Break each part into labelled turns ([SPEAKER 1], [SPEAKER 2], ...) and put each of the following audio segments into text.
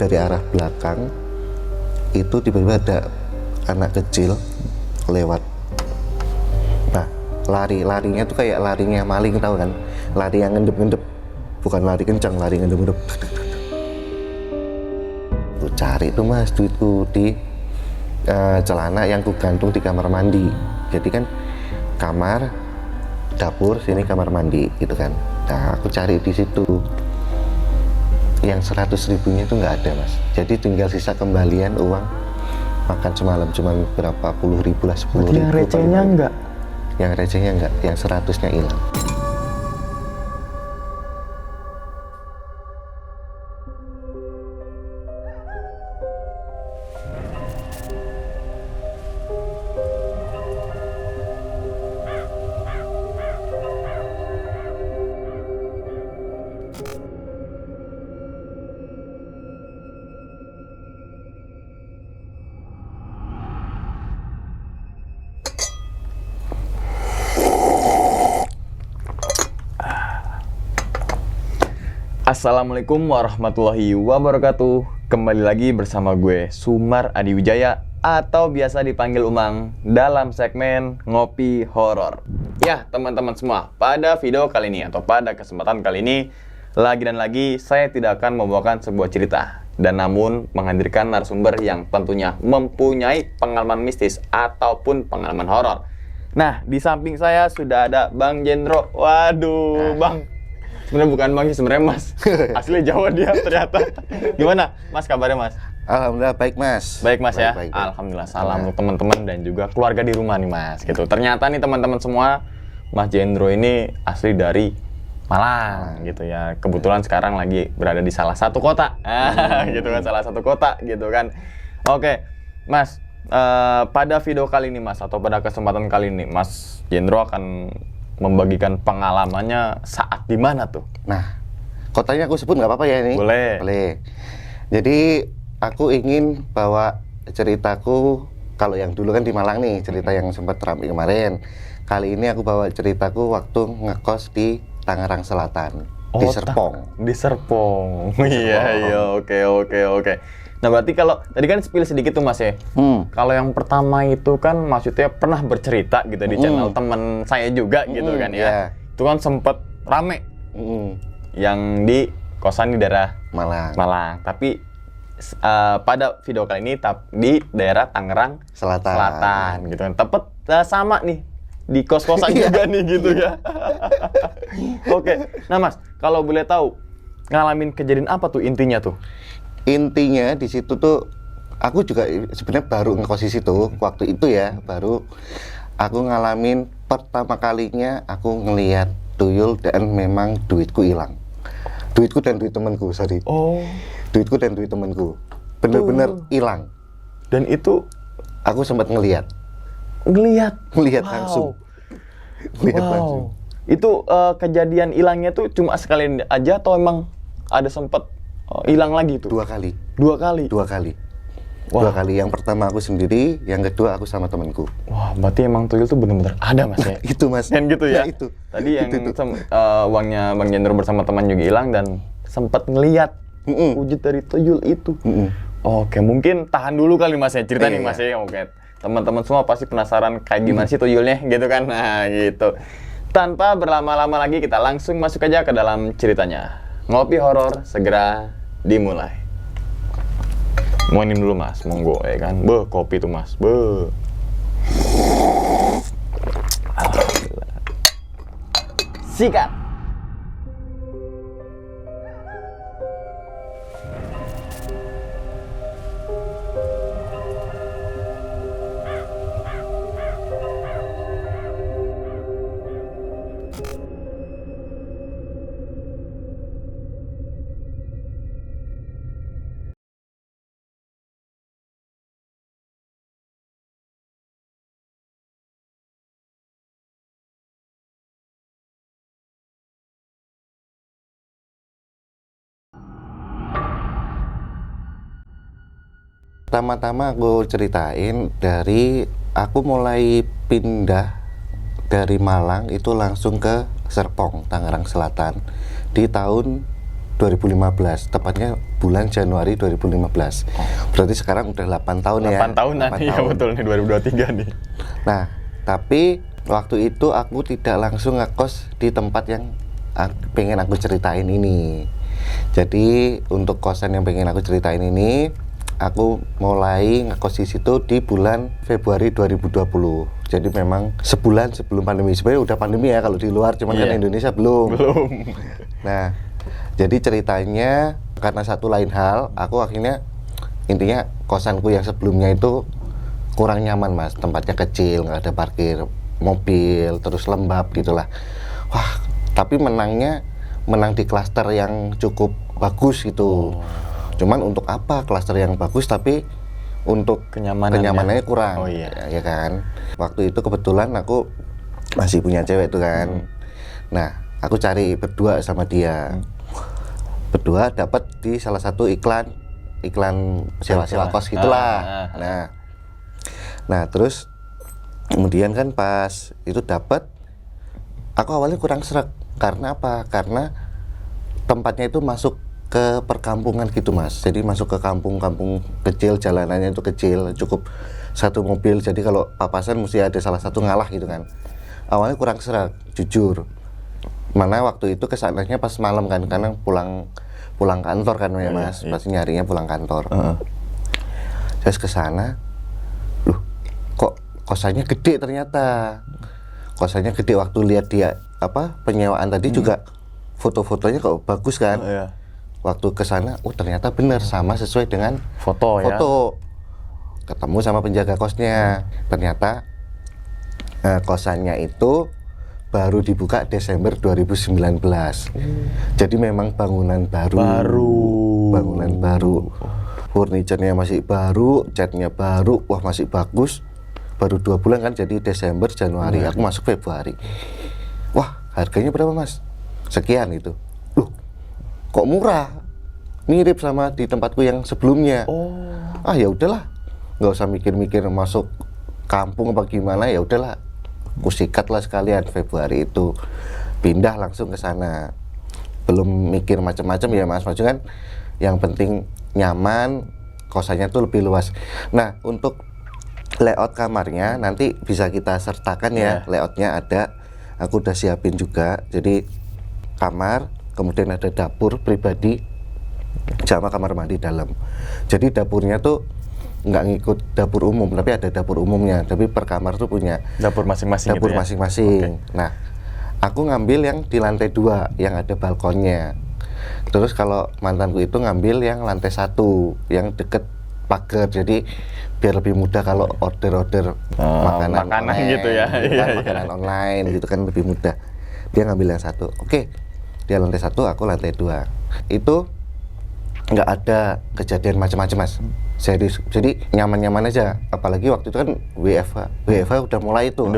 [SPEAKER 1] dari arah belakang itu tiba-tiba ada anak kecil lewat. Nah, larinya tuh kayak larinya maling, tahu kan? Lari yang ngendep-ngendep, bukan lari kencang, lari ngendep-ngendep. Tuh cari tuh mas, duitku di celana yang ku gantung di kamar mandi. Jadi kan kamar, dapur, sini kamar mandi gitu kan. Nah aku cari di situ. Yang 100.000-nya itu nggak ada mas. Jadi tinggal sisa kembalian uang makan semalam cuma berapa puluh ribu lah, 10.000.
[SPEAKER 2] Yang recehnya enggak?
[SPEAKER 1] Yang recehnya enggak, yang 100-nya hilang.
[SPEAKER 2] Assalamualaikum warahmatullahi wabarakatuh. Kembali lagi bersama gue Sumar Adi Wijaya atau biasa dipanggil Umang dalam segmen Ngopi Horor. Ya teman-teman semua, pada video kali ini atau pada kesempatan kali ini lagi dan lagi saya tidak akan membawakan sebuah cerita dan namun menghadirkan narasumber yang tentunya mempunyai pengalaman mistis ataupun pengalaman horor. Nah, di samping saya sudah ada Bang Jendro. Waduh, Bang. Sebenarnya bukan Bang, sebenarnya Mas. Asli Jawa dia ternyata. Gimana Mas kabarnya Mas?
[SPEAKER 1] Alhamdulillah baik mas.
[SPEAKER 2] Baik Mas ya.
[SPEAKER 1] Baik.
[SPEAKER 2] Alhamdulillah. Salam untuk teman-teman dan juga keluarga di rumah nih Mas. Gitu. Ternyata nih teman-teman semua, Mas Jendro ini asli dari Malang gitu ya. Kebetulan sekarang lagi berada di salah satu kota. Gitu kan, salah satu kota gitu kan. Oke, Mas. Pada video kali ini Mas atau pada kesempatan kali ini Mas Jendro akan membagikan pengalamannya saat di mana tuh?
[SPEAKER 1] Nah, kotanya aku sebut nggak apa-apa ya ini?
[SPEAKER 2] Boleh.
[SPEAKER 1] Jadi aku ingin bawa ceritaku, kalau yang dulu kan di Malang nih, cerita yang sempat ramai kemarin. Kali ini aku bawa ceritaku waktu ngekos di Tangerang Selatan, di Serpong.
[SPEAKER 2] Di Serpong. Iya, oke. Nah, berarti kalau tadi kan spill sedikit tuh Mas ya. Kalau yang pertama itu kan maksudnya pernah bercerita gitu di channel teman saya juga gitu kan ya.
[SPEAKER 1] Yeah.
[SPEAKER 2] Itu kan sempet rame. Yang di kosan di daerah Malang. Tapi pada video kali ini di daerah Tangerang Selatan gitu kan. Tepat sama nih di kos-kosan juga nih gitu ya. Oke. Nah, Mas, kalau boleh tahu ngalamin kejadian apa tuh intinya tuh?
[SPEAKER 1] Intinya di situ tuh aku juga sebenarnya baru ngekos di situ waktu itu ya, baru aku ngalamin pertama kalinya aku ngelihat tuyul dan memang duitku hilang. Duitku dan duit temanku, sorry. Duitku dan duit temanku bener-bener hilang.
[SPEAKER 2] Dan itu
[SPEAKER 1] aku sempat ngelihat langsung. Langsung.
[SPEAKER 2] Itu kejadian hilangnya tuh cuma sekali aja atau emang ada sempet hilang lagi tuh?
[SPEAKER 1] Dua kali.
[SPEAKER 2] Wah.
[SPEAKER 1] Dua kali. Yang pertama aku sendiri, yang kedua aku sama temanku.
[SPEAKER 2] Wah, berarti emang tuyul tuh bener-bener ada Mas ya?
[SPEAKER 1] Itu Mas.
[SPEAKER 2] Kan gitu ya?
[SPEAKER 1] Itu.
[SPEAKER 2] Tadi yang uangnya Bang Jendro bersama teman juga hilang dan sempat ngelihat wujud dari tuyul itu. Oke, mungkin tahan dulu kali Mas ya cerita nih Mas ya. Oke. Teman-teman semua pasti penasaran kayak gimana sih tuyulnya gitu kan. Nah, gitu. Tanpa berlama-lama lagi kita langsung masuk aja ke dalam ceritanya. Ngopi horor segera dimulai. Ngomongin dulu Mas, monggo ya kan. Kopi tuh Mas. Alhamdulillah. Sikat.
[SPEAKER 1] Pertama-tama aku ceritain dari aku mulai pindah dari Malang itu langsung ke Serpong, Tangerang Selatan di tahun 2015, tepatnya bulan Januari 2015. Berarti sekarang udah 8 tahun
[SPEAKER 2] 8
[SPEAKER 1] ya.
[SPEAKER 2] tahunan,
[SPEAKER 1] 8
[SPEAKER 2] iya
[SPEAKER 1] tahun.
[SPEAKER 2] betul nih 2023 nih.
[SPEAKER 1] Nah, tapi waktu itu aku tidak langsung ngekos di tempat yang pengen aku ceritain ini. Jadi untuk kosan yang pengen aku ceritain ini, aku mulai ngekos di situ di bulan Februari 2020. Jadi memang sebulan sebelum pandemi. Sebenarnya udah pandemi ya kalau di luar, cuman kan Indonesia belum. Nah, jadi ceritanya karena satu lain hal, aku akhirnya intinya kosanku yang sebelumnya itu kurang nyaman mas, tempatnya kecil, nggak ada parkir mobil, terus lembab gitulah. Wah, tapi menang di klaster yang cukup bagus gitu. Cuman untuk apa klaster yang bagus tapi untuk kenyamanannya kurang.
[SPEAKER 2] Oh iya.
[SPEAKER 1] Ya kan. Waktu itu kebetulan aku masih punya cewek tuh kan. Nah, aku cari berdua sama dia. Berdua dapat di salah satu iklan sewa kos gitulah. Nah, terus kemudian kan pas itu dapat, aku awalnya kurang sreg. Karena apa? Karena tempatnya itu masuk ke perkampungan gitu mas. Jadi masuk ke kampung-kampung kecil, jalanannya itu kecil, cukup satu mobil. Jadi kalau papasan mesti ada salah satu ngalah gitu kan. Awalnya kurang sreg, jujur. Mana waktu itu kesananya pas malam kan, karena pulang kantor kan ya mas, pasti nyarinya pulang kantor. Terus ke sana, loh kok kosannya gede ternyata. Kosannya gede, waktu lihat dia penyewaan tadi juga foto-fotonya kok bagus kan. Waktu ke sana, ternyata bener sama sesuai dengan foto. Ketemu sama penjaga kosnya. Ternyata kosannya itu baru dibuka Desember 2019. Jadi memang bangunan baru. Furniturnya masih baru, catnya baru, wah masih bagus. Baru 2 bulan kan, jadi Desember, Januari, aku masuk Februari. Wah, harganya berapa mas? Sekian itu. Loh, kok murah? Mirip sama di tempatku yang sebelumnya. Ya udahlah, nggak usah mikir-mikir masuk kampung apa gimana, ya udahlah. Kusikat lah sekalian Februari itu pindah langsung ke sana. Belum mikir macam-macam ya mas, maksudnya kan yang penting nyaman, kosannya tuh lebih luas. Nah, untuk layout kamarnya nanti bisa kita sertakan ya. Layoutnya ada, aku udah siapin juga. Jadi kamar, kemudian ada dapur pribadi sama kamar mandi dalam. Jadi dapurnya tuh nggak ngikut dapur umum, tapi ada dapur umumnya. Tapi per kamar tuh punya
[SPEAKER 2] dapur masing-masing.
[SPEAKER 1] Nah, aku ngambil yang di lantai 2 yang ada balkonnya. Terus kalau mantanku itu ngambil yang lantai 1 yang deket pagar. Jadi biar lebih mudah kalau order makanan online,
[SPEAKER 2] gitu ya.
[SPEAKER 1] Makanan online gitu kan lebih mudah. Dia ngambil yang 1. Oke. Dia lantai 1, aku lantai 2. Itu nggak ada kejadian macam-macam mas. Jadi nyaman-nyaman aja. Apalagi waktu itu kan WFH udah mulai itu.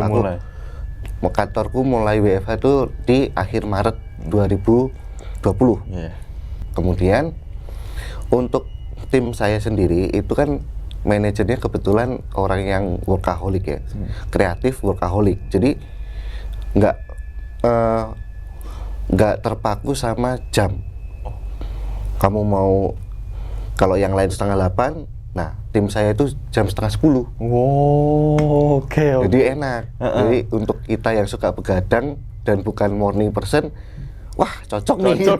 [SPEAKER 1] Kantorku mulai WFH itu di akhir Maret 2020. Kemudian untuk tim saya sendiri itu kan manajernya kebetulan orang yang workaholic ya, kreatif workaholic. Jadi nggak terpaku sama jam. Kamu mau, kalau yang lain 7:30, nah tim saya itu jam 9:30.
[SPEAKER 2] Oke.
[SPEAKER 1] Jadi enak. Jadi untuk kita yang suka begadang dan bukan morning person, wah cocok nih gitu.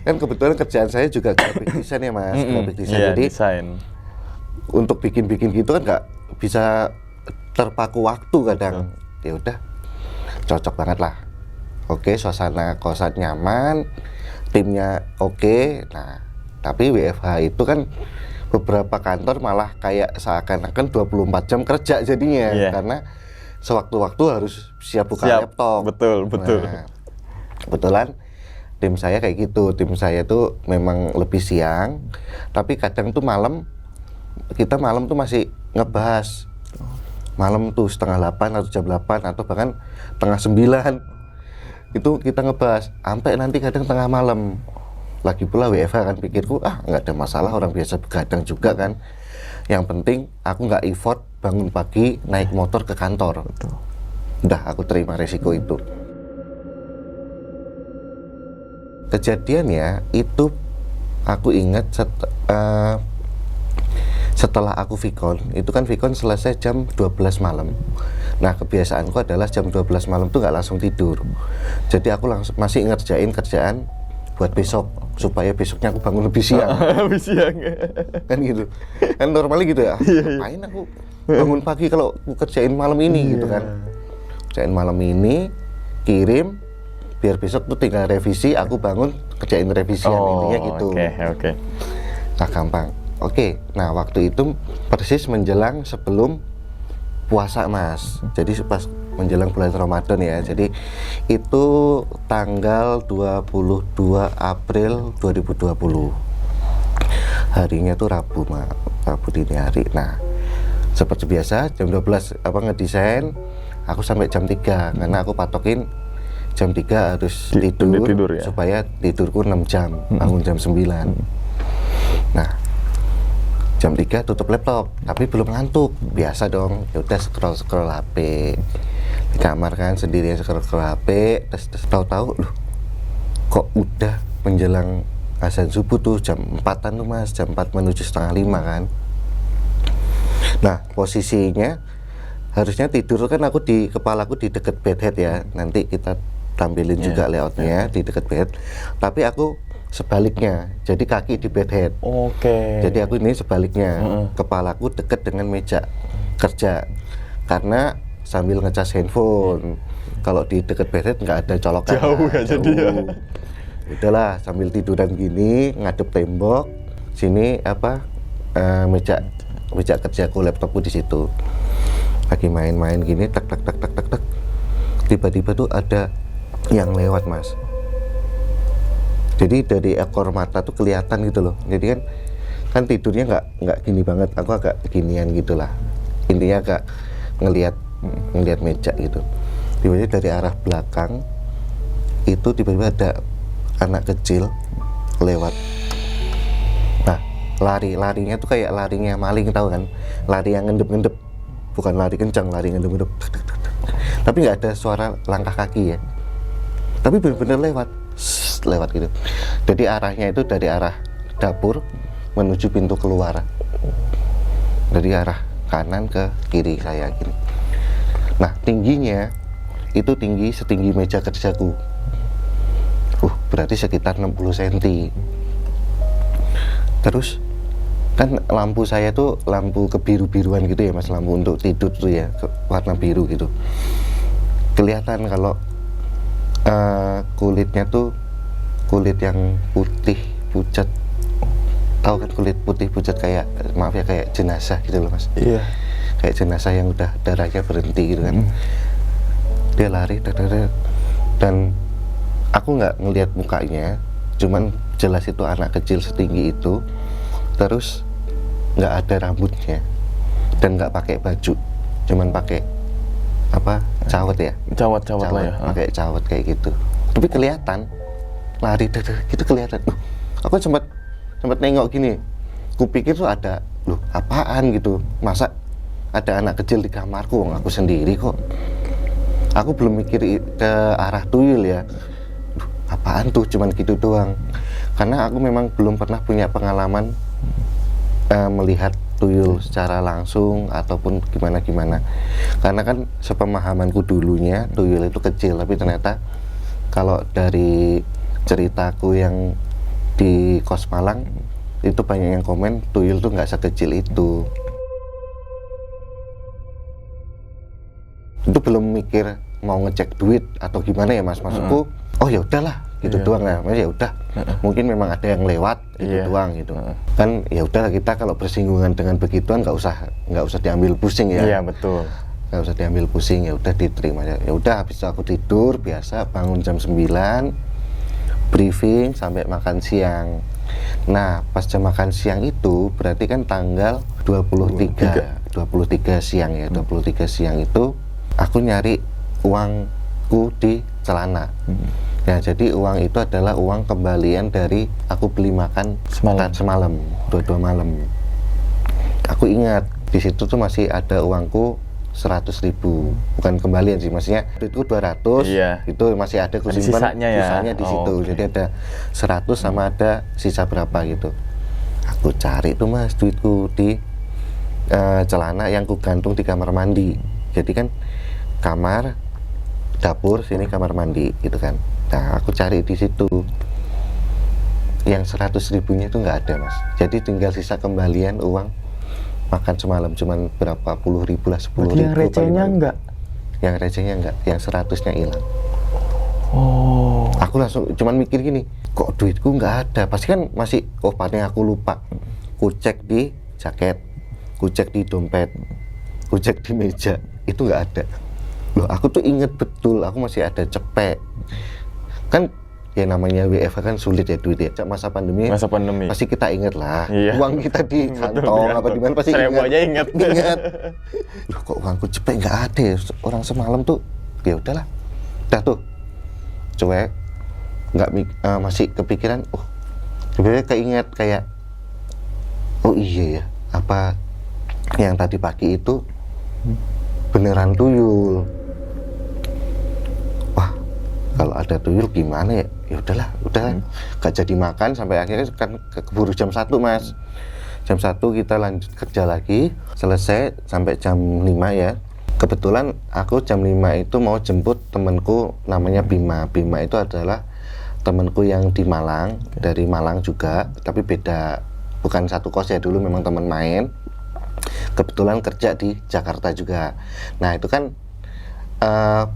[SPEAKER 1] Kan kebetulan kerjaan saya juga graphic design ya mas, graphic design. Jadi untuk bikin-bikin gitu kan nggak bisa terpaku waktu kadang. Ya udah, cocok banget lah. Oke, suasana kosan nyaman, timnya oke. Nah, tapi WFH itu kan beberapa kantor malah kayak seakan-akan 24 jam kerja jadinya. Karena sewaktu-waktu harus siap buka laptop.
[SPEAKER 2] Betul.
[SPEAKER 1] Nah, kebetulan tim saya kayak gitu. Tim saya tuh memang lebih siang, tapi kadang tuh malam tuh masih ngebahas. Malam tuh 7:30 atau jam 8 atau bahkan 8:30 itu kita ngebahas sampai nanti kadang tengah malam. Lagi pula WFH kan, pikirku nggak ada masalah, orang biasa begadang juga kan. Yang penting aku nggak effort bangun pagi naik motor ke kantor. Udah aku terima resiko itu. kejadiannya itu aku ingat setelah aku Vicon, itu kan Vicon selesai jam 12 malam. Nah, kebiasaanku adalah jam 12 malam tuh nggak langsung tidur. Jadi aku langsung masih ngerjain kerjaan buat besok, supaya besoknya aku bangun lebih siang.
[SPEAKER 2] Lebih siang.
[SPEAKER 1] Kan gitu. Kan normalnya gitu ya. Ngapain aku bangun pagi kalau aku kerjain malam ini gitu kan. Kerjain malam ini, kirim, biar besok tuh tinggal revisi, aku bangun kerjain revisian, intinya gitu.
[SPEAKER 2] Oke.
[SPEAKER 1] Nah, gampang. Oke, nah waktu itu persis menjelang sebelum puasa Mas. Jadi pas menjelang bulan Ramadan ya. Jadi itu tanggal 22 April 2020. Harinya tuh Rabu, Rabu dini hari. Nah, seperti biasa jam 12 ngedesain, aku sampai jam 3 karena aku patokin jam 3 harus tidur ya? Supaya tidurku 6 jam, bangun jam 9. Nah, jam 3 tutup laptop, tapi belum ngantuk. Biasa dong, ya udah scroll HP. Di kamar kan sendirian scroll HP, terus tahu-tahu loh, kok udah menjelang azan subuh tuh jam 4-an tuh Mas, jam 4 menuju setengah 5 kan. Nah, posisinya harusnya tidur kan aku di kepalaku di deket bedhead ya. Nanti kita tampilin juga layoutnya di deket bed. Tapi aku sebaliknya, jadi kaki di bedhead. Jadi aku ini sebaliknya, kepalaku deket dengan meja kerja. Karena sambil ngecas handphone. Kalau di deket bedhead nggak ada colokan.
[SPEAKER 2] Jauh ya jadi ya.
[SPEAKER 1] Udahlah sambil tiduran gini, ngadep tembok. Sini meja kerjaku, laptopku di situ. Lagi main-main gini, tak. Tiba-tiba tuh ada yang lewat Mas. Jadi dari ekor mata tuh kelihatan gitu loh. Jadi kan tidurnya nggak gini banget, aku agak ginian gitulah. Intinya agak ngelihat meja gitu. Tiba-tiba dari arah belakang itu tiba-tiba ada anak kecil lewat. Nah, larinya tuh kayak larinya maling, tahu kan? Lari yang ngendep, bukan lari kencang, lari ngendep. Tapi nggak ada suara langkah kaki ya. Tapi benar-benar lewat gitu. Jadi arahnya itu dari arah dapur menuju pintu keluar. Dari arah kanan ke kiri saya gini. Nah, tingginya itu setinggi meja kerjaku. Berarti sekitar 60 cm. Terus kan lampu saya tuh lampu kebiru-biruan gitu ya Mas, lampu untuk tidur tuh ya, warna biru gitu. Kelihatan kalau kulitnya tuh kulit yang putih pucat. Tahu kan kulit putih pucat kayak, maaf ya, kayak jenazah gitu loh Mas.
[SPEAKER 2] Iya.
[SPEAKER 1] Kayak jenazah yang udah darahnya berhenti gitu kan. Dia lari dan aku nggak ngelihat mukanya, cuman jelas itu anak kecil setinggi itu. Terus nggak ada rambutnya dan nggak pakai baju, cuman pakai cawat ya,
[SPEAKER 2] Cawat lah ya.
[SPEAKER 1] pakai cawat kayak gitu. Tapi kelihatan lari gitu, kelihatan. Aku sempat nengok gini, kupikir tuh ada apaan gitu, masa ada anak kecil di kamarku, aku sendiri kok. Aku belum mikir ke arah tuyul ya, apaan tuh, cuman gitu doang. Karena aku memang belum pernah punya pengalaman melihat tuyul secara langsung ataupun gimana. Karena kan sepemahamanku dulunya tuyul itu kecil, tapi ternyata kalau dari ceritaku yang di kos Malang itu banyak yang komen tuyul tuh nggak sekecil itu. Itu belum mikir mau ngecek duit atau gimana ya Mas, maksudku oh ya udahlah gitu doang lah, ya udah mungkin memang ada yang lewat itu doang gitu kan. Ya udahlah, kita kalau bersinggungan dengan begituan nggak usah diambil pusing ya.
[SPEAKER 2] Iya betul,
[SPEAKER 1] nggak usah diambil pusing, ya udah diterima aja. Ya udah, habis itu aku tidur biasa, bangun jam 9, briefing sampai makan siang. Nah, pas jam makan siang itu berarti kan tanggal 23 siang ya. 23 siang itu aku nyari uangku di celana. Ya, jadi uang itu adalah uang kembalian dari aku beli makan semalam 22 malam. Aku ingat di situ tuh masih ada uangku 100.000, bukan kembalian sih, maksudnya duitku 200,
[SPEAKER 2] Iya.
[SPEAKER 1] itu masih ada aku simpan
[SPEAKER 2] sisanya ya?
[SPEAKER 1] sisanya di situ.
[SPEAKER 2] Oke.
[SPEAKER 1] Jadi ada 100 sama ada sisa berapa gitu. Aku cari tuh mas duitku di celana yang ku gantung di kamar mandi. Jadi kan kamar, dapur, sini kamar mandi gitu kan. Nah aku cari di situ, yang 100.000-nya itu nggak ada mas. Jadi tinggal sisa kembalian uang makan semalam cuman berapa puluh ribu lah, 10.000.
[SPEAKER 2] Berarti yang recehnya enggak?
[SPEAKER 1] Yang recehnya enggak, yang 100-nya hilang.
[SPEAKER 2] Oh.
[SPEAKER 1] Aku langsung cuman mikir gini, kok duitku nggak ada? Pasti kan masih, oh paling aku lupa. Ku cek di jaket, ku cek di dompet, ku cek di meja, itu nggak ada. Loh aku tuh inget betul, aku masih ada cepek. Kan ya namanya WFH kan sulit ya duit ya. Masa pandemi pasti kita inget lah.
[SPEAKER 2] Iya.
[SPEAKER 1] Uang kita di kantong apa di mana pasti
[SPEAKER 2] Seribu aja inget.
[SPEAKER 1] Ingat. Loh kok uangku cepet nggak ada ya? Orang semalam tuh ya udahlah. Udah tuh cuek, nggak masih kepikiran. Oh sebenarnya keinget kayak, oh iya ya, apa yang tadi pagi itu beneran tuyul. Kalau ada tuyul gimana ya? Ya udahlah, gak jadi makan sampai akhirnya kan keburu jam 1 mas. Jam 1 kita lanjut kerja lagi, selesai sampai jam 5 ya. Kebetulan aku jam 5 itu mau jemput temenku namanya Bima. Bima itu adalah temenku yang di Malang, dari Malang juga, tapi beda, bukan satu kos ya, dulu memang teman main. Kebetulan kerja di Jakarta juga. Nah itu kan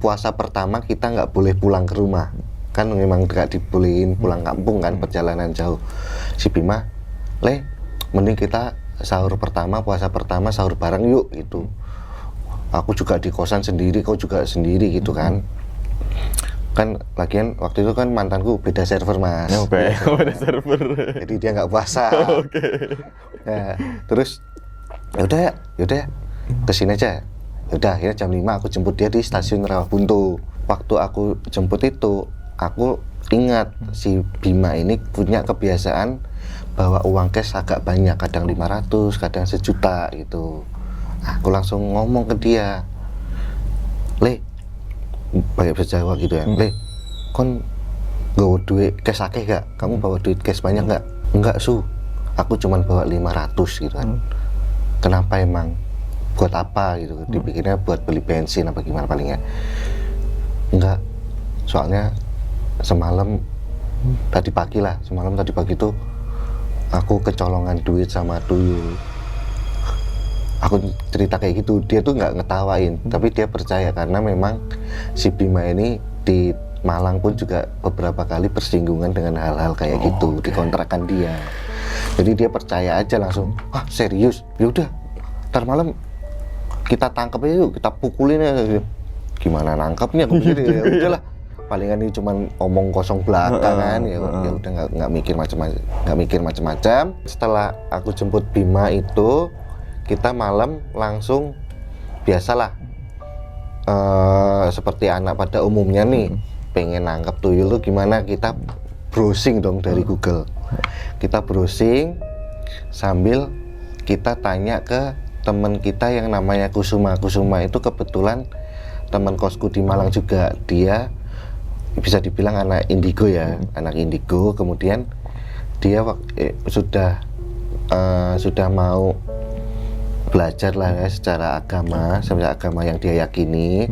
[SPEAKER 1] puasa pertama kita nggak boleh pulang ke rumah, kan memang nggak dibolehin pulang kampung kan, perjalanan jauh. Si Bima, mending kita sahur pertama, puasa pertama sahur bareng yuk gitu. Aku juga di kosan sendiri, kau juga sendiri gitu kan. Kan lagian waktu itu kan mantanku beda server mas.
[SPEAKER 2] Oke, beda server.
[SPEAKER 1] Jadi dia nggak puasa.
[SPEAKER 2] Oke.
[SPEAKER 1] Nah, terus yaudah ya kesini aja. Udah akhirnya jam 5 aku jemput dia di stasiun Rawabuntu. Waktu aku jemput itu, aku ingat si Bima ini punya kebiasaan bawa uang cash agak banyak, kadang 500, kadang 1 juta gitu. Aku langsung ngomong ke dia, pakai bahasa Jawa gitu ya, kon bawa duit cash akeh gak? Kamu bawa duit cash banyak gak? Enggak su, aku cuman bawa 500 gitu kan. Kenapa emang? Buat apa gitu, dipikirnya buat beli bensin apa gimana palingnya. Enggak, soalnya semalam tadi pagi tuh aku kecolongan duit sama tuyul. Aku cerita kayak gitu, dia tuh nggak ngetawain, tapi dia percaya karena memang si Bima ini di Malang pun juga beberapa kali bersinggungan dengan hal-hal kayak gitu di kontrakan dia. Jadi dia percaya aja langsung, serius, yaudah ntar malam kita tangkap aja yuk, kita pukulin aja. Gimana nangkapnya? Aku pikir ya udahlah, palingan ini cuman omong kosong belaka kan. Ya udah nggak mikir macam-macam. Setelah aku jemput Bima itu, kita malam langsung biasalah seperti anak pada umumnya nih, pengen nangkap tuyul tuh gimana, kita browsing dong dari Google. Kita browsing sambil kita tanya ke teman kita yang namanya Kusuma. Kusuma itu kebetulan teman kosku di Malang juga. Dia bisa dibilang anak indigo ya, anak indigo. Kemudian dia sudah mau belajar lah ya secara agama yang dia yakini.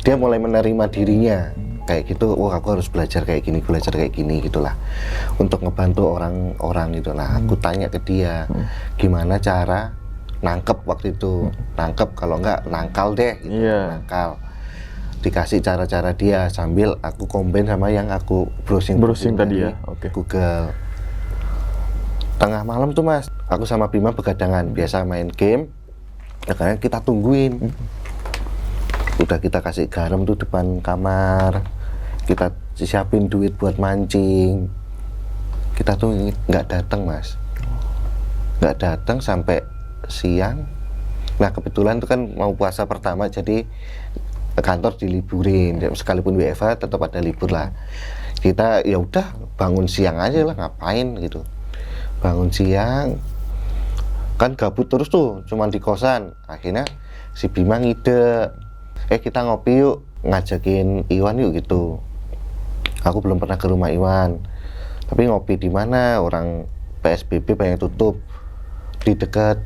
[SPEAKER 1] Dia mulai menerima dirinya kayak gitu. Aku harus belajar kayak gini gitulah, untuk ngebantu orang-orang gitu. Nah aku tanya ke dia, gimana cara nangkep waktu itu. Nangkep, kalau enggak nangkal deh gitu. Nangkal, dikasih cara-cara dia sambil aku combine sama yang aku browsing
[SPEAKER 2] tadi ya.
[SPEAKER 1] Google. Tengah malam tuh mas, aku sama Bima begadangan, biasa main game. Karena kita tungguin, udah kita kasih garam tuh depan kamar, kita siapin duit buat mancing. Kita tuh nggak datang mas, nggak datang sampai siang. Nah kebetulan tuh kan mau puasa pertama, jadi kantor diliburin, sekalipun WFH tetap ada libur lah. Kita ya udah bangun siang aja lah, ngapain gitu. Bangun siang, kan gabut terus tuh, cuman di kosan. Akhirnya si Bima ngide, kita ngopi yuk, ngajakin Iwan yuk gitu. Aku belum pernah ke rumah Iwan, tapi ngopi di mana? Orang PSBB banyak tutup. Di dekat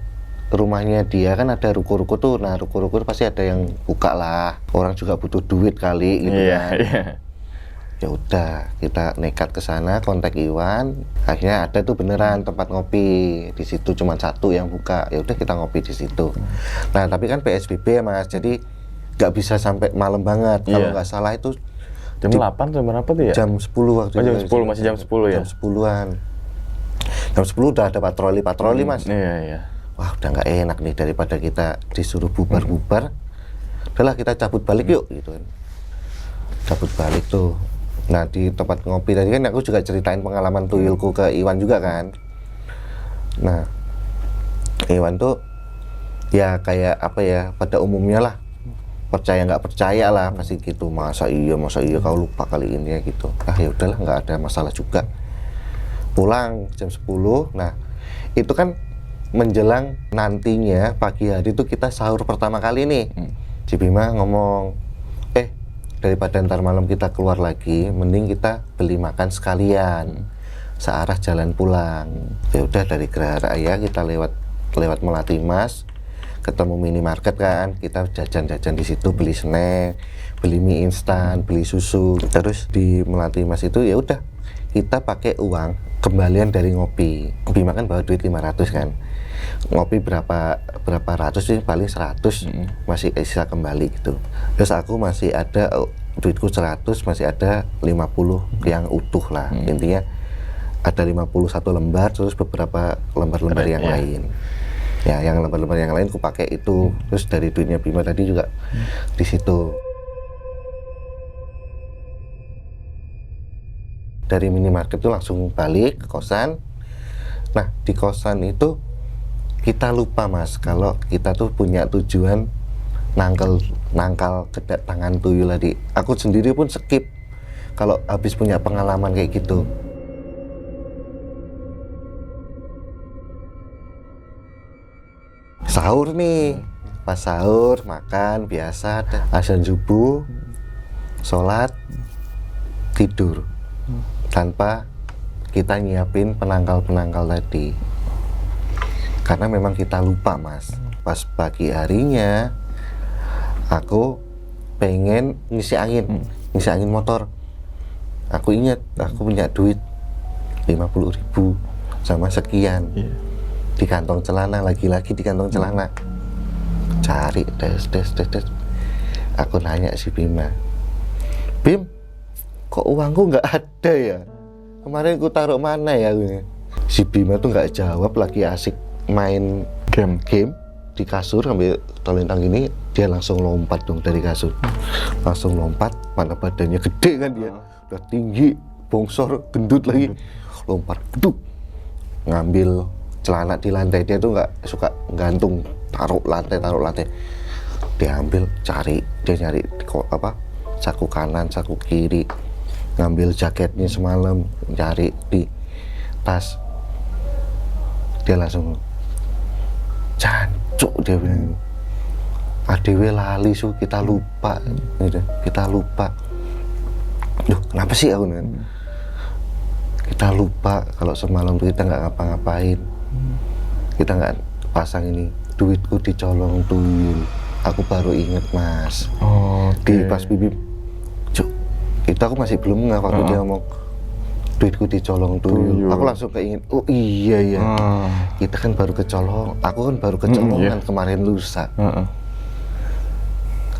[SPEAKER 1] rumahnya dia kan ada ruko-ruko tuh. Nah ruko-ruko pasti ada yang buka lah. Orang juga butuh duit kali gitu kan. Ya udah, kita nekat ke sana, kontak Iwan. Akhirnya ada tuh beneran tempat ngopi di situ, cuma satu yang buka. Ya udah kita ngopi di situ. Nah tapi kan PSBB ya Mas, jadi nggak bisa sampai malam banget. Kalau nggak salah itu
[SPEAKER 2] jam 8 jam berapa tuh ya?
[SPEAKER 1] Jam 10 waktu
[SPEAKER 2] jam
[SPEAKER 1] itu.
[SPEAKER 2] 10, masih jam 10 ya?
[SPEAKER 1] Jam 10-an. Jam 10 udah ada patroli Mas.
[SPEAKER 2] Iya.
[SPEAKER 1] Wah udah nggak enak nih, daripada kita disuruh bubar-bubar. Udahlah kita cabut balik yuk gitu kan. Cabut balik tuh. Nah di tempat ngopi tadi kan aku juga ceritain pengalaman tuyulku ke Iwan juga kan. Nah Iwan tuh ya kayak apa ya, pada umumnya lah, percaya nggak percaya lah pasti gitu. Masa iya kau lupa kali ini ya gitu. Ya udahlah, nggak ada masalah juga. Pulang jam 10. Nah itu kan menjelang nantinya pagi hari itu kita sahur pertama kali nih. Si Bima ngomong, daripada ntar malam kita keluar lagi, mending kita beli makan sekalian searah jalan pulang. Ya udah, dari Geraha Raya kita lewat Melati Mas, ketemu minimarket kan, kita jajan-jajan di situ, beli snack, beli mie instan, beli susu. Terus di Melati Mas itu ya udah kita pakai uang kembalian dari ngopi. Bima kan bawa duit 500 kan, ngopi berapa ratus sih, paling 100 masih sisa kembali gitu. Terus aku masih ada duitku 100, masih ada 50 yang utuh lah. Intinya ada 51 lembar, terus beberapa lembar-lembar yang lain. Ya yang lembar-lembar yang lain aku pakai itu. Terus dari duitnya Bima tadi juga di situ. Dari minimarket itu langsung balik ke kosan. Nah di kosan itu kita lupa Mas, kalau kita tuh punya tujuan nangkal kedatangan tuyul tadi. Aku sendiri pun skip kalau habis punya pengalaman kayak gitu. Sahur nih, pas sahur makan biasa, azan subuh, sholat, tidur tanpa kita nyiapin penangkal tadi. Karena memang kita lupa Mas. Pas pagi harinya aku pengen ngisi angin motor. Aku ingat aku punya duit 50.000 sama sekian di kantong celana, lagi-lagi di kantong celana. Cari des. Aku nanya si Bima, Bim, kok uangku nggak ada ya? Kemarin ku taruh mana ya? Si Bima tuh nggak jawab, lagi asik main game di kasur sambil telentang gini. Dia langsung lompat dong dari kasur, langsung lompat, mana badannya gede kan dia, udah tinggi, bongsor, gendut lagi, lompat, beduk, ngambil celana di lantai. Dia tuh nggak suka gantung, taruh lantai. Dia ambil, dia nyari saku kanan, saku kiri, ngambil jaketnya semalam, cari di tas. Dia langsung jancuk, dia bilang, adewe lali su, kita lupa gitu. Kita lupa. Duh, kenapa sih aku nih? Kita lupa kalau semalam tuh kita nggak ngapa-ngapain. Kita nggak pasang ini, duitku dicolong tuyul. Aku baru inget Mas. Di pas Bibim, cuk, itu aku masih belum nggak waktu dia ngomong duitku dicolong tuyul. Aku langsung keinget, oh iya ya, kita kan baru kecolong. Aku kan baru kecolongan kemarin lusa.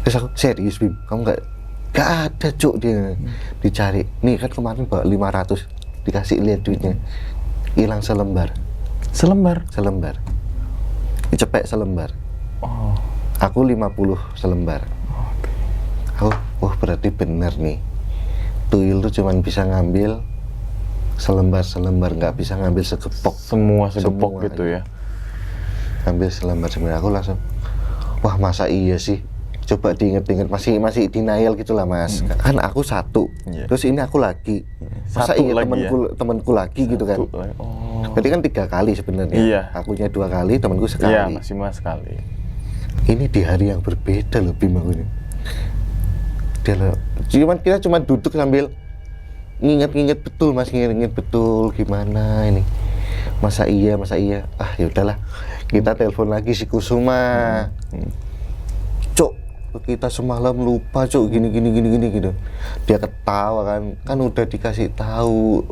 [SPEAKER 1] Terus aku, serius Bim, kamu nggak ada cuk, dia dicari. Nih kan kemarin bawa 500, dikasih lihat duitnya, hilang selembar. Dicepek selembar. Aku 50 selembar. Aku, berarti bener nih, tuyul tuh cuman bisa ngambil selembar, nggak bisa ngambil segepok.
[SPEAKER 2] Semua segepok gitu ya.
[SPEAKER 1] Ngambil selembar. Aku langsung, wah masa iya sih, coba diinget-inget, masih denial gitulah Mas. Kan aku satu,
[SPEAKER 2] Iya.
[SPEAKER 1] terus ini aku lagi. Masa
[SPEAKER 2] Satu
[SPEAKER 1] iya
[SPEAKER 2] lagi
[SPEAKER 1] temanku lagi gitu kan.
[SPEAKER 2] Oh.
[SPEAKER 1] Berarti kan 3 kali sebenarnya.
[SPEAKER 2] Iya.
[SPEAKER 1] Akunya 2 kali, temanku sekali.
[SPEAKER 2] Iya, maksimal sekali.
[SPEAKER 1] Ini di hari yang berbeda loh Bim aku ini. Kita cuma duduk sambil nginget-nginget betul Mas, nginget betul gimana ini. Masa iya. Ah ya udahlah. Kita telepon lagi si Kusuma. Cuk, kita semalam lupa Cuk, gini gitu. Dia ketawa kan udah dikasih tahu.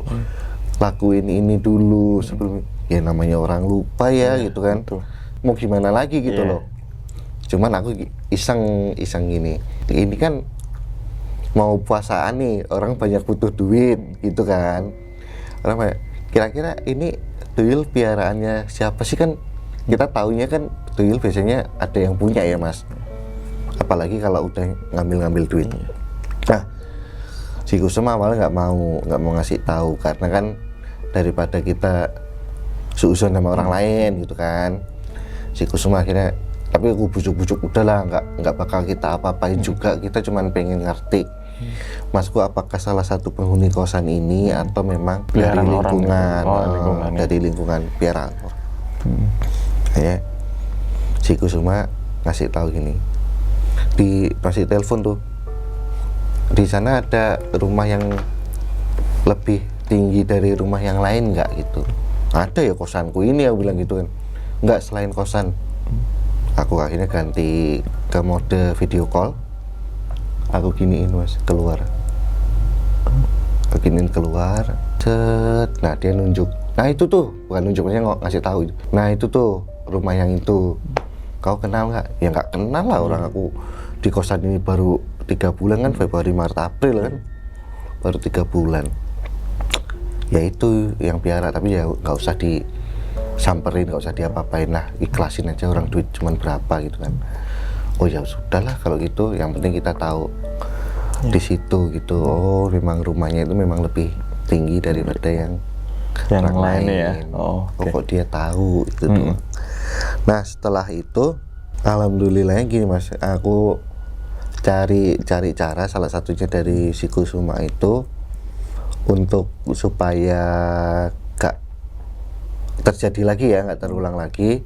[SPEAKER 1] Lakuin ini dulu sebelum, ya namanya orang lupa ya gitu kan.
[SPEAKER 2] Betul.
[SPEAKER 1] Mau gimana lagi gitu
[SPEAKER 2] Iya.
[SPEAKER 1] loh. Cuman aku iseng gini. Ini kan mau puasaan nih, orang banyak butuh duit gitu kan. Orang banyak, kira-kira ini tuyul piaraannya siapa sih, kan kita taunya kan tuyul biasanya ada yang punya ya Mas. Apalagi kalau udah ngambil duit. Nah, si Kusuma awalnya nggak mau ngasih tahu karena kan daripada kita seuzon sama orang lain gitu kan. Si Kusuma akhirnya, tapi aku bujuk-bujuk udahlah, nggak bakal kita apa-apain juga, kita cuman pengen ngerti Masku apakah salah satu penghuni kosan ini atau memang dari lingkungan, dari lingkungan piaraan. Ya, si Kusuma ngasih tahu gini, masih telepon tuh, di sana ada rumah yang lebih tinggi dari rumah yang lain nggak gitu. Ada ya kosanku ini, aku bilang gitu kan. Nggak, selain kosan. Aku akhirnya ganti ke mode video call. Aku giniin Mas, keluar. Aku giniin keluar. Cet. Nah dia nunjuk. Nah itu tuh, bukan nunjuk, maksudnya ngasih tahu. Nah itu tuh rumah yang itu. Kau kenal nggak? Ya nggak kenal lah, orang aku di kosan ini baru 3 bulan kan, Februari, Maret, April kan. Baru 3 bulan. Ya itu yang piara, tapi ya nggak usah disamperin, nggak usah diapa-apain lah, ikhlasin aja, orang duit cuman berapa gitu kan. Oh ya sudahlah kalau gitu, yang penting kita tahu di situ gitu. Oh memang rumahnya itu memang lebih tinggi daripada yang orang lain
[SPEAKER 2] ya. Oh, okay.
[SPEAKER 1] Kok dia tahu itu tuh. Nah setelah itu alhamdulillahnya gini Mas, aku cari cara, salah satunya dari si Kusuma itu, untuk supaya gak terjadi lagi ya, nggak terulang lagi,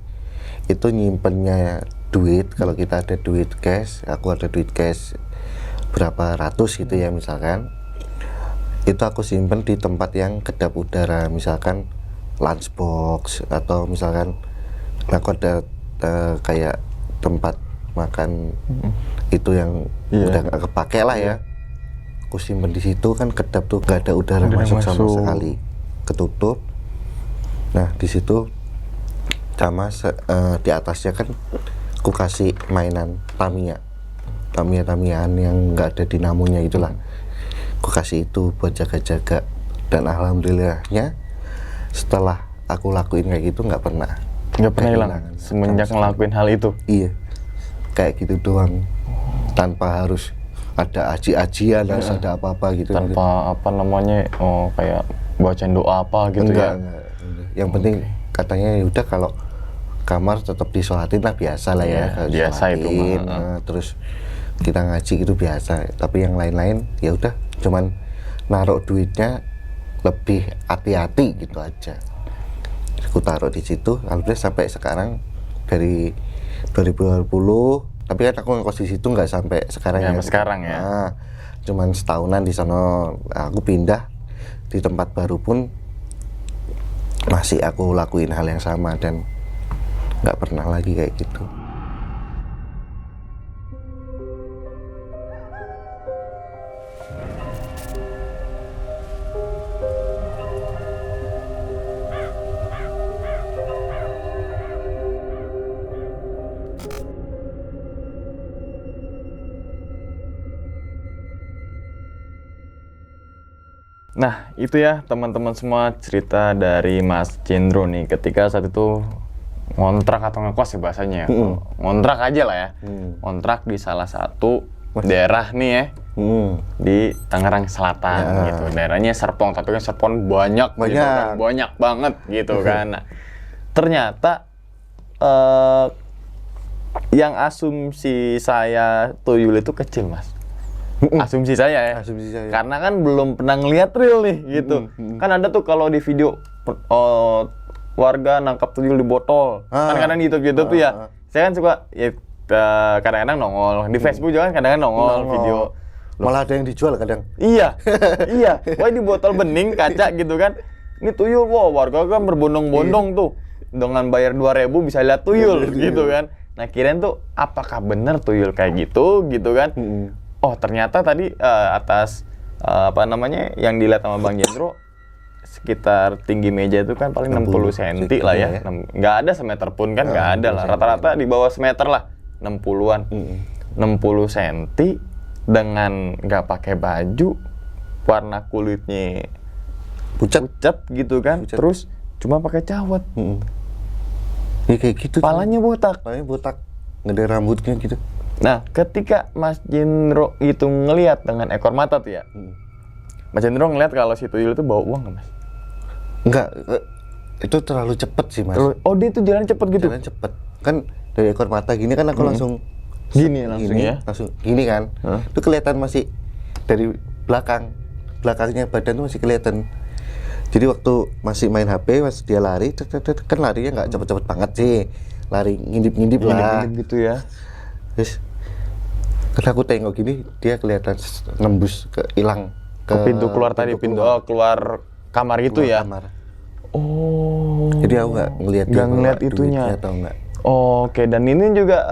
[SPEAKER 1] itu nyimpennya duit. Kalau kita ada duit cash, aku ada duit cash berapa ratus gitu ya misalkan, itu aku simpen di tempat yang kedap udara, misalkan lunchbox, atau misalkan aku ada kayak tempat makan itu yang udah nggak kepake lah ya, aku simpen di situ kan, kedap tuh nggak ada udara masuk sama sekali, ketutup. Nah di situ sama di atasnya kan aku kasih mainan Tamiya-Tamiyaan yang nggak ada dinamonya itulah, aku kasih itu buat jaga-jaga. Dan alhamdulillahnya setelah aku lakuin kayak gitu nggak pernah
[SPEAKER 2] hilang semenjak ngelakuin hal itu.
[SPEAKER 1] Iya, kayak gitu doang, tanpa harus ada aji-ajian, harus ada apa-apa gitu,
[SPEAKER 2] tanpa apa namanya, kayak bacain doa apa gitu. Enggak.
[SPEAKER 1] Yang penting katanya ya udah, kalau kamar tetap disolatin lah, biasa lah ya,
[SPEAKER 2] biasa itu
[SPEAKER 1] terus kita ngaji gitu biasa. Tapi yang lain-lain ya udah, cuman naruh duitnya lebih hati-hati gitu aja. Aku taruh di situ, alhamdulillah sampai sekarang, dari 2020. Tapi kan aku ngekos di situ nggak sampai sekarang ya.
[SPEAKER 2] Sekarang ya.
[SPEAKER 1] Nah, cuman setahunan di sana. Aku pindah di tempat baru pun masih aku lakuin hal yang sama, dan nggak pernah lagi kayak gitu.
[SPEAKER 2] Nah, itu ya teman-teman semua cerita dari Mas Cendro nih ketika saat itu ngontrak atau ngekos ya bahasanya. Ngontrak aja lah ya. Ngontrak di salah satu daerah nih ya. Di Tangerang Selatan gitu. Daerahnya Serpong, tapi kan Serpong banyak. Gitu kan. Banyak banget gitu kan. Nah, ternyata yang asumsi saya tuyul itu kecil, Mas. Asumsi saya ya.
[SPEAKER 1] Asumsi saya.
[SPEAKER 2] Karena kan belum pernah ngeliat real nih gitu. Kan ada tuh kalau di video warga nangkap tuyul di botol. Kan kadang di YouTube tuh ya. Saya kan suka ya kadang-kadang nongol di Facebook juga kan kadang-kadang nongol video.
[SPEAKER 1] Malah ada yang dijual kadang.
[SPEAKER 2] Iya. Iya. Wah, di botol bening kaca gitu kan. Ini tuyul, wah warga kan berbondong-bondong tuh. Dengan bayar 2.000 bisa lihat tuyul gitu kan. Nah, kirain tuh apakah benar tuyul kayak gitu kan. Oh, ternyata tadi atas apa namanya yang dilihat sama Bang Jendro sekitar tinggi meja itu kan paling 60 cm lah ya. Nggak ada semeter pun kan, nggak ada lah. Rata-rata di bawah semeter lah, 60-an. 60 cm dengan nggak pakai baju, warna kulitnya pucat gitu kan. Terus cuma pakai cawat.
[SPEAKER 1] Ya kayak gitu.
[SPEAKER 2] Palanya botak.
[SPEAKER 1] Palanya botak. Nggak ada rambutnya gitu.
[SPEAKER 2] Nah, ketika Mas Jendro itu ngelihat dengan ekor mata tuh ya, Mas Jendro ngelihat kalau si tuyul itu bawa uang nggak, Mas?
[SPEAKER 1] Enggak, itu terlalu cepet sih, Mas.
[SPEAKER 2] Oh, dia tuh jalan cepet gitu?
[SPEAKER 1] Jalan cepet. Kan dari ekor mata gini kan aku langsung
[SPEAKER 2] gini langsung ya?
[SPEAKER 1] Langsung gini kan. Itu kelihatan masih dari belakangnya badan tuh masih kelihatan. Jadi waktu masih main HP, pas dia lari, kan larinya nggak cepet-cepet banget sih. Lari ngintip-ngintip lah.
[SPEAKER 2] Ngintip gitu ya.
[SPEAKER 1] Terus karena aku tengok gini, dia kelihatan nembus hilang
[SPEAKER 2] ke pintu keluar tadi, keluar kamar gitu ya.
[SPEAKER 1] Kamar.
[SPEAKER 2] Oh.
[SPEAKER 1] Jadi aku nggak ngeliat
[SPEAKER 2] itunya.
[SPEAKER 1] Atau enggak.
[SPEAKER 2] Oke, dan ini juga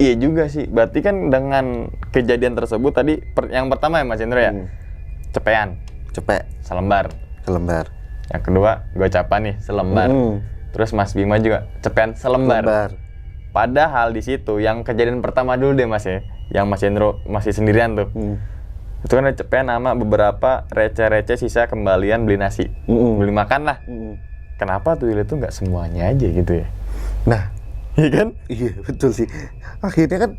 [SPEAKER 2] iya juga sih. Berarti kan dengan kejadian tersebut tadi yang pertama ya Mas Jendro ya. Cepean.
[SPEAKER 1] Cepet.
[SPEAKER 2] Selembar. Yang kedua, gocapan nih, selembar. Terus Mas Bima juga cepean selembar. Padahal di situ yang kejadian pertama dulu deh Mas ya, yang Mas Jendro masih sendirian tuh. Itu kan ada cepean sama beberapa receh-receh sisa kembalian beli nasi, beli makan lah. Kenapa tuyul itu nggak semuanya aja gitu ya?
[SPEAKER 1] Nah,
[SPEAKER 2] iya kan?
[SPEAKER 1] Iya betul sih. Akhirnya kan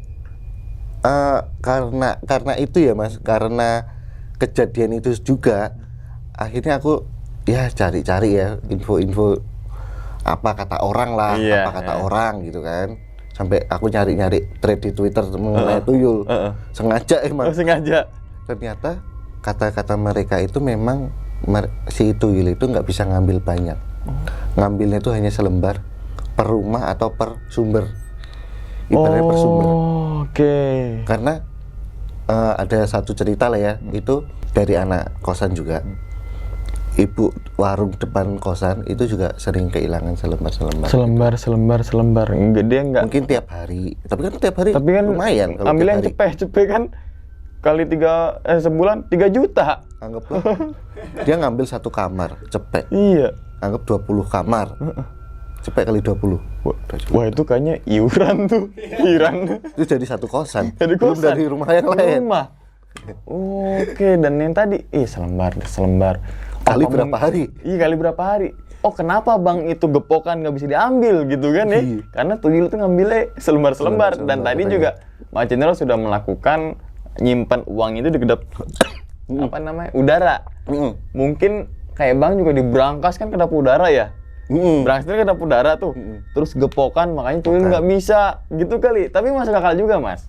[SPEAKER 1] karena itu ya Mas, karena kejadian itu juga. Akhirnya aku ya cari-cari ya info-info apa kata orang lah, orang gitu kan. Sampai aku nyari-nyari thread di Twitter mengenai tuyul. Sengaja emang.
[SPEAKER 2] Sengaja.
[SPEAKER 1] Ternyata kata-kata mereka itu memang si tuyul itu nggak bisa ngambil banyak. Ngambilnya itu hanya selembar per rumah atau per sumber. Ibaratnya per sumber.
[SPEAKER 2] Oke.
[SPEAKER 1] Karena ada satu cerita lah ya, itu dari anak kosan juga. Ibu warung depan kosan itu juga sering kehilangan selembar.
[SPEAKER 2] Enggak, dia enggak.
[SPEAKER 1] Mungkin tiap hari. Tapi kan lumayan kalau
[SPEAKER 2] ambil yang cepet kan kali sebulan 3 juta.
[SPEAKER 1] Anggaplah dia ngambil satu kamar cepet.
[SPEAKER 2] Iya.
[SPEAKER 1] Anggap 20 kamar. Cepet kali 20.
[SPEAKER 2] Wah, itu kayaknya iuran tuh. Iuran.
[SPEAKER 1] Itu jadi satu kosan.
[SPEAKER 2] Belum
[SPEAKER 1] dari rumah yang lain.
[SPEAKER 2] Oke, dan yang tadi selembar.
[SPEAKER 1] Kali berapa hari?
[SPEAKER 2] Iya, kali berapa hari. Oh, kenapa Bang itu gepokan nggak bisa diambil gitu kan ya? Karena tuyul itu ngambilnya selembar. Dan tadi juga Mas Jendro sudah melakukan nyimpan uang itu di kedap udara. Mungkin kayak Bang juga diberangkas kan kedap udara ya? Berangkasnya kedap udara tuh. Terus gepokan, makanya tuyul nggak bisa gitu kali. Tapi masuk akal juga Mas.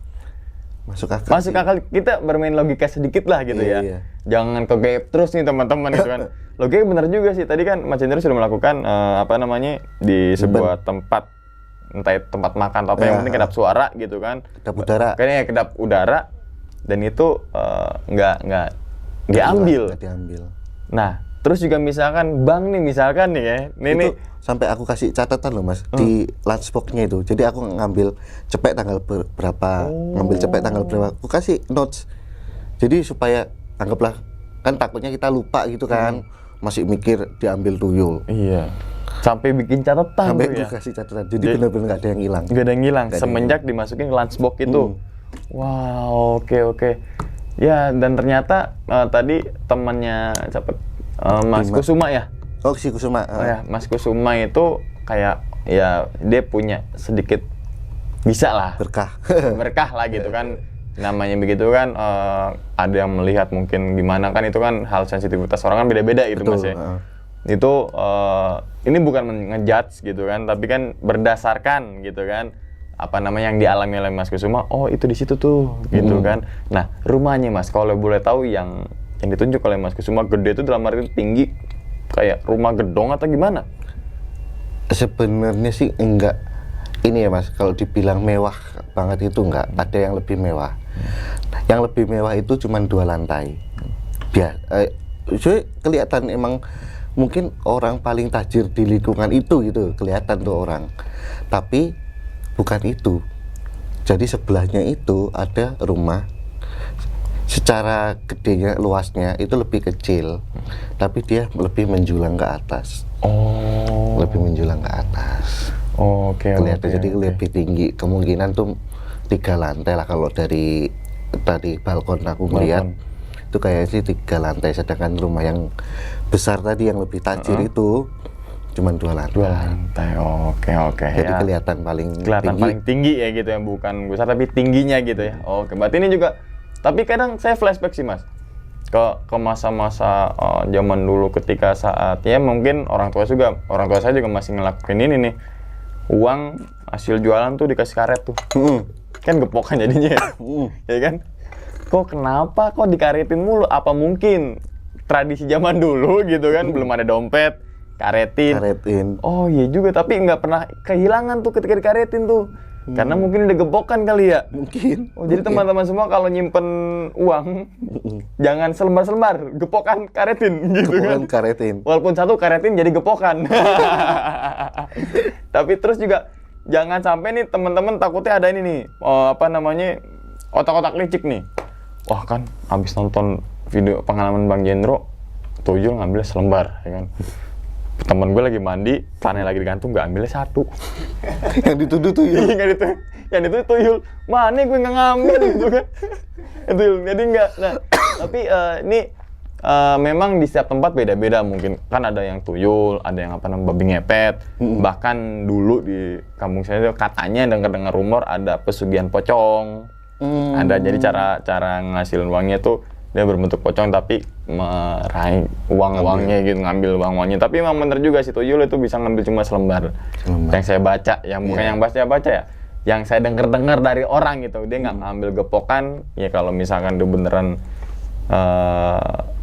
[SPEAKER 2] Masuk akal. Kita bermain logika sedikit lah gitu ya.
[SPEAKER 1] Iya.
[SPEAKER 2] Jangan kegep terus nih teman-teman gitu kan. Logika bener juga sih. Tadi kan Mas Jendro sudah melakukan di sebuah tempat, entah itu tempat makan atau apa, yang penting kedap suara gitu kan.
[SPEAKER 1] Kedap udara.
[SPEAKER 2] Kayaknya kedap udara, dan itu nggak diambil. Nah, terus juga misalkan Bang nih ya. Nih
[SPEAKER 1] sampai aku kasih catatan loh Mas di lunchbox-nya itu. Jadi aku ngambil cepet tanggal berapa, aku kasih notes. Jadi supaya anggaplah, kan takutnya kita lupa gitu kan. Masih mikir diambil tuyul.
[SPEAKER 2] Iya. Sampai bikin catatan.
[SPEAKER 1] Sampai aku kasih catatan. Jadi benar-benar nggak ada yang hilang.
[SPEAKER 2] Nggak ada yang hilang semenjak dimasukin ke lunchbox itu. Wow, oke. Ya, dan ternyata tadi temannya Mas Kusuma ya?
[SPEAKER 1] Oh, si Kusuma.
[SPEAKER 2] Ya, Mas Kusuma itu kayak ya dia punya sedikit bisa lah berkah lah gitu kan, namanya begitu kan. Ada yang melihat mungkin gimana kan, itu kan hal sensitivitas orang kan beda-beda gitu. Betul, Mas ya. Itu ini bukan ngejudge gitu kan, tapi kan berdasarkan gitu kan apa namanya yang dialami oleh Mas Kusuma, oh itu di situ tuh, gitu kan. Nah, rumahnya Mas, kalau boleh tahu yang ditunjuk oleh Mas Kusuma gede itu dalam arti tinggi, kayak rumah gedong atau gimana?
[SPEAKER 1] Sebenarnya sih enggak. Ini ya Mas, kalau dibilang mewah banget itu enggak, ada yang lebih mewah. Yang lebih mewah itu cuma 2 lantai. Jadi kelihatan emang mungkin orang paling tajir di lingkungan itu gitu, kelihatan tuh orang. Tapi bukan itu. Jadi sebelahnya itu ada rumah, secara gedenya, luasnya itu lebih kecil, tapi dia lebih menjulang ke atas. Lebih menjulang ke atas. Kelihatan jadi lebih tinggi. Kemungkinan tuh 3 lantai lah kalau dari balkon aku melihat. Itu kayaknya sih 3 lantai, sedangkan rumah yang besar tadi yang lebih tajir itu cuma 2 lantai.
[SPEAKER 2] 2 lantai. Oke.
[SPEAKER 1] Jadi
[SPEAKER 2] Ya.
[SPEAKER 1] kelihatan paling
[SPEAKER 2] Paling tinggi ya gitu ya, bukan besar tapi tingginya gitu ya. Oke, berarti ini juga, tapi kadang saya flashback sih Mas ke masa-masa zaman dulu ketika saat ya mungkin orang tua saya juga masih ngelakuin ini nih, uang hasil jualan tuh dikasih karet tuh. Kan gepokan jadinya ya. Ya kan? Kenapa dikaretin mulu? Apa mungkin tradisi zaman dulu gitu kan, belum ada dompet, karetin. Oh iya juga, tapi nggak pernah kehilangan tuh ketika dikaretin tuh. Karena mungkin udah gepokan kali ya.
[SPEAKER 1] Mungkin.
[SPEAKER 2] Jadi teman-teman semua kalau nyimpen uang jangan selembar-selembar, gepokan karetin gitu kan.
[SPEAKER 1] Karetin.
[SPEAKER 2] Walaupun satu karetin jadi gepokan. Tapi terus juga jangan sampai nih teman-teman takutnya ada ini nih, otak-otak licik nih. Wah kan, habis nonton video pengalaman Bang Jendro, tuyul ngambilnya selembar, ya kan. Temen gue lagi mandi, tanah lagi digantung, nggak ambilnya 1.
[SPEAKER 1] Yang dituduh tuyul.
[SPEAKER 2] Yang itu tuyul, mana gue nggak ngambil gitu kan. Tuyul, jadi nggak. Nah, tapi ini memang di setiap tempat beda-beda mungkin. Kan ada yang tuyul, ada yang babi ngepet. Bahkan dulu di kampung saya itu katanya dengar rumor ada pesugihan pocong. Ada, jadi cara ngasilin uangnya tuh dia berbentuk pocong tapi meraih uangnya gitu, ngambil uangnya. Tapi memang bener juga si tuyul itu bisa ngambil cuma selembar. Yang saya baca, yang bukan yang baca ya, yang saya dengar dari orang gitu, dia nggak ngambil gepokan. Ya kalau misalkan dia beneran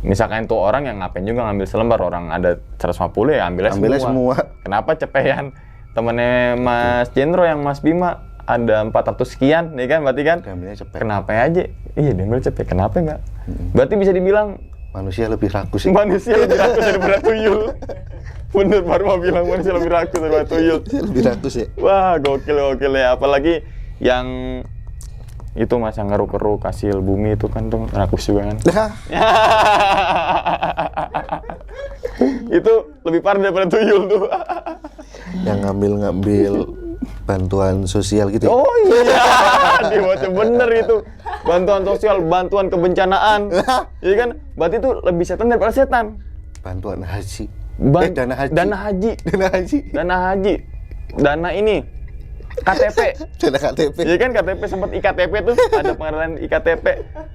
[SPEAKER 2] misalkan itu orang yang ngapain juga ngambil selembar, orang ada 150 ya ambilnya semua. Kenapa cepean? Temennya Mas Jendro yang Mas Bima ada 400 sekian, nih kan, berarti kan kenapa aja? Iya, dia ambil cepet, kenapa enggak? Berarti bisa dibilang
[SPEAKER 1] manusia lebih rakus sih.
[SPEAKER 2] Manusia lebih rakus daripada tuyul. Bener, baru mau bilang manusia lebih rakus daripada tuyul.
[SPEAKER 1] Lebih rakus ya.
[SPEAKER 2] Wah, gokil ya. Apalagi yang itu Mas, yang ngeruk-ngeruk hasil bumi itu kan tuh rakus juga kan. Itu lebih parah daripada tuyul tuh.
[SPEAKER 1] Yang ngambil bantuan sosial gitu.
[SPEAKER 2] Oh iya, dibaca bener itu. Bantuan sosial, bantuan kebencanaan. Iya kan? Berarti itu lebih setan daripada setan.
[SPEAKER 1] Bantuan haji.
[SPEAKER 2] Dana haji. Dana ini KTP.
[SPEAKER 1] Dana KTP.
[SPEAKER 2] Iya kan, KTP sempat IKTP tuh, ada pengarahan IKTP.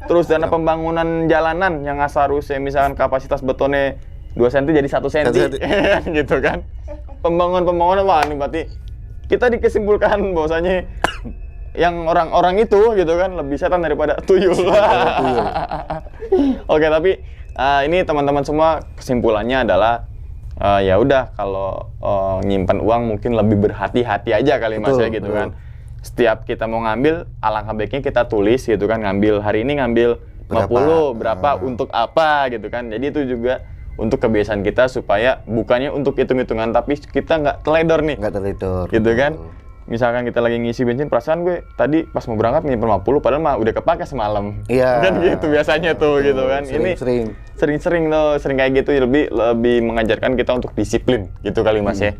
[SPEAKER 2] Terus dana pembangunan jalanan yang seharusnya misalkan kapasitas betonnya 2 cm jadi 1 cm. Gitu kan. Pembangunan, wah ini berarti kita dikesimpulkan bahwasanya yang orang-orang itu gitu kan lebih setan daripada tuyul. Oke, tapi ini teman-teman semua kesimpulannya adalah ya udah kalau nyimpan uang mungkin lebih berhati-hati aja kali Mas ya gitu kan. Setiap kita mau ngambil, alangkah baiknya kita tulis gitu kan, ngambil hari ini ngambil 50 berapa untuk apa gitu kan. Jadi itu juga untuk kebiasaan kita supaya bukannya untuk hitung-hitungan tapi kita nggak teledor nih.
[SPEAKER 1] Nggak teledor.
[SPEAKER 2] Gitu kan. Misalkan kita lagi ngisi bensin, perasaan gue tadi pas mau berangkat nyimpen 50 padahal mah udah kepake semalam.
[SPEAKER 1] Iya.
[SPEAKER 2] Kan gitu biasanya tuh gitu kan. Sering kayak gitu, lebih mengajarkan kita untuk disiplin gitu kali Mas ya.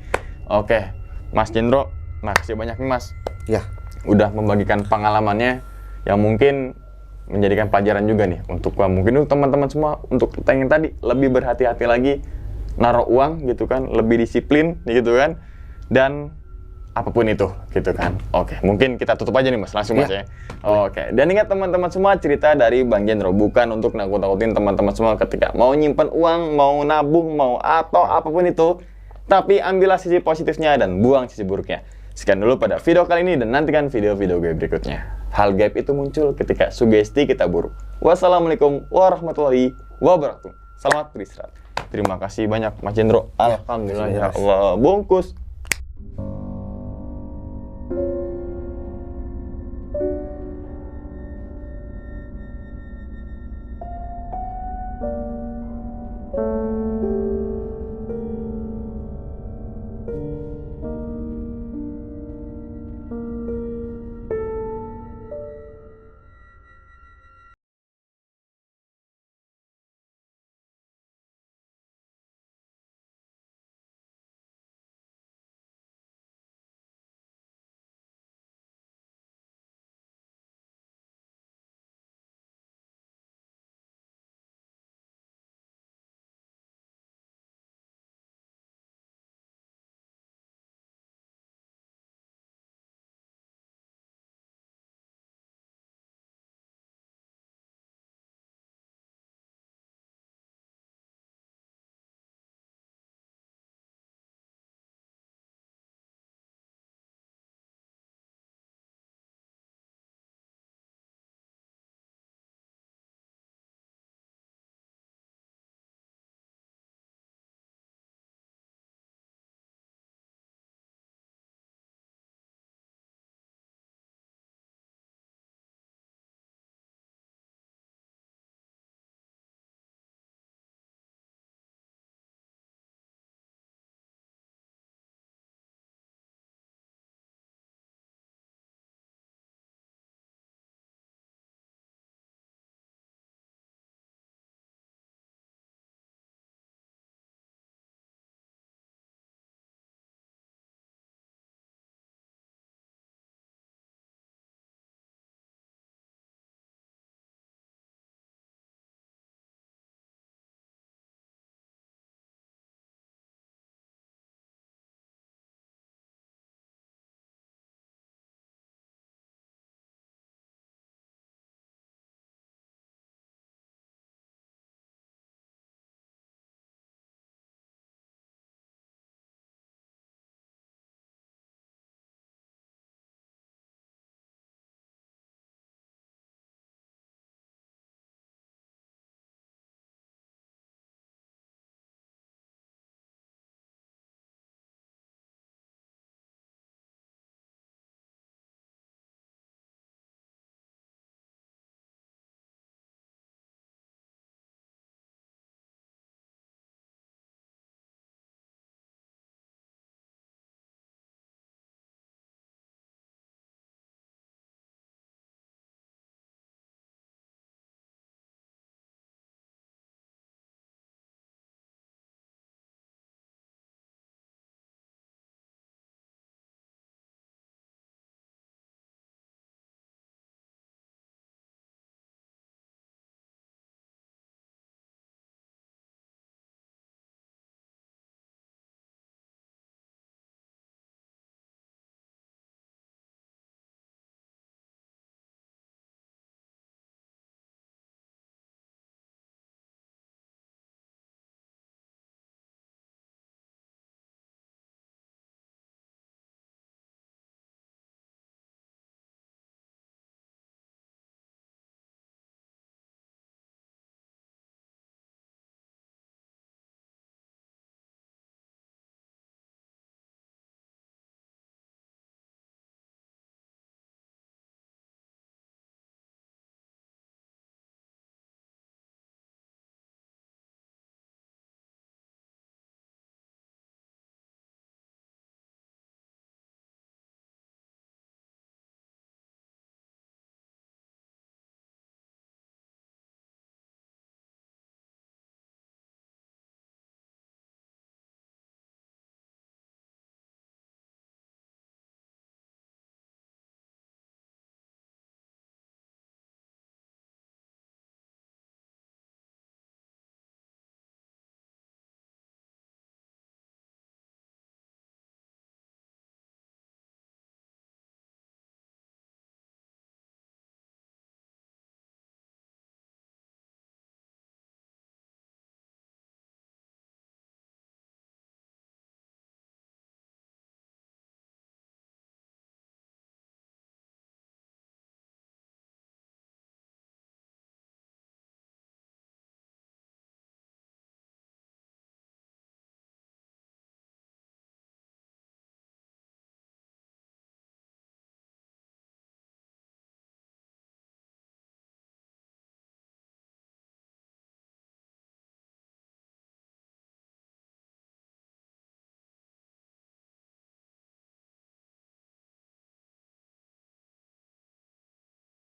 [SPEAKER 2] Oke. Mas Jendro, makasih banyak nih Mas.
[SPEAKER 1] Ya.
[SPEAKER 2] Udah membagikan pengalamannya yang mungkin menjadikan pelajaran juga nih untuk mungkin teman-teman semua untuk kita yang tadi lebih berhati-hati lagi naruh uang gitu kan, lebih disiplin gitu kan, dan apapun itu gitu kan. Oke, mungkin kita tutup aja nih Mas, langsung Mas ya. Oke, dan ingat teman-teman semua, cerita dari Bang Jendro bukan untuk nakut-nakutin teman-teman semua ketika mau nyimpan uang, mau nabung, mau atau apapun itu, tapi ambillah sisi positifnya dan buang sisi buruknya. Sekian dulu pada video kali ini dan nantikan video-video gue berikutnya. Hal gaib itu muncul ketika sugesti kita buruk. Wassalamualaikum warahmatullahi wabarakatuh. Selamat beristirahat. Terima kasih banyak Mas Jendro. Alhamdulillah ya Allah. Bungkus.